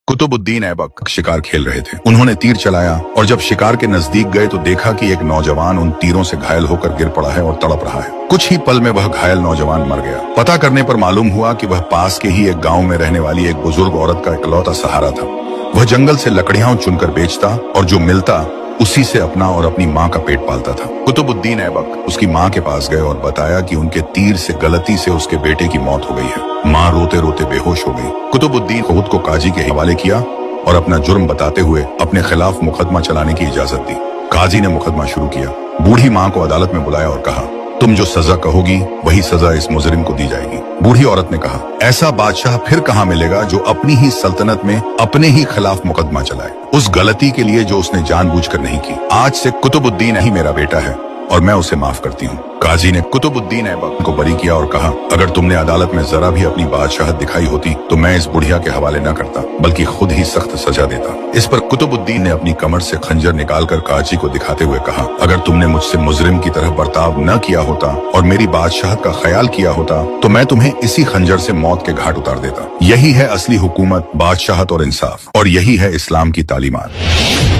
कुतुबुद्दीन ऐबक शिकार खेल रहे थे। उन्होंने तीर चलाया और जब शिकार के नजदीक गए तो देखा कि एक नौजवान उन तीरों से घायल होकर गिर पड़ा है और तड़प रहा है। कुछ ही पल में वह घायल नौजवान मर गया। पता करने पर मालूम हुआ कि वह पास के ही एक गांव में रहने वाली एक बुजुर्ग औरत का इकलौता सहारा था। वह जंगल से लकड़ियां चुनकर बेचता और जो मिलता उसी से अपना और अपनी माँ का पेट पालता था। कुतुबुद्दीन ऐबक उसकी माँ के पास गए और बताया कि उनके तीर से गलती से उसके बेटे की मौत हो गई है। माँ रोते रोते बेहोश हो गई। कुतुबुद्दीन खुद को काजी के हवाले किया और अपना जुर्म बताते हुए अपने खिलाफ मुकदमा चलाने की इजाजत दी। काजी ने मुकदमा शुरू किया। बूढ़ी माँ को अदालत में बुलाया और कहा, तुम जो सजा कहोगी वही सजा इस मुजरिम को दी जाएगी। बूढ़ी औरत ने कहा, ऐसा बादशाह फिर कहाँ मिलेगा जो अपनी ही सल्तनत में अपने ही खिलाफ मुकदमा चलाए, उस गलती के लिए जो उसने जानबूझकर नहीं की। आज से कुतुबुद्दीन ही मेरा बेटा है और मैं उसे माफ करती हूँ। काजी ने कुतुबुद्दीन ऐबक को बरी किया और कहा, अगर तुमने अदालत में जरा भी अपनी बादशाहत दिखाई होती तो मैं इस बुढ़िया के हवाले न करता बल्कि खुद ही सख्त सजा देता। इस पर कुतुबुद्दीन ने अपनी कमर से खंजर निकालकर काजी को दिखाते हुए कहा, अगर तुमने मुझसे मुजरिम की तरह बर्ताव न किया होता और मेरी बादशाहत का ख्याल किया होता तो मैं तुम्हें इसी खंजर से मौत के घाट उतार देता। यही है असली हुकूमत, बादशाहत और इंसाफ, और यही है इस्लाम की तालीमात।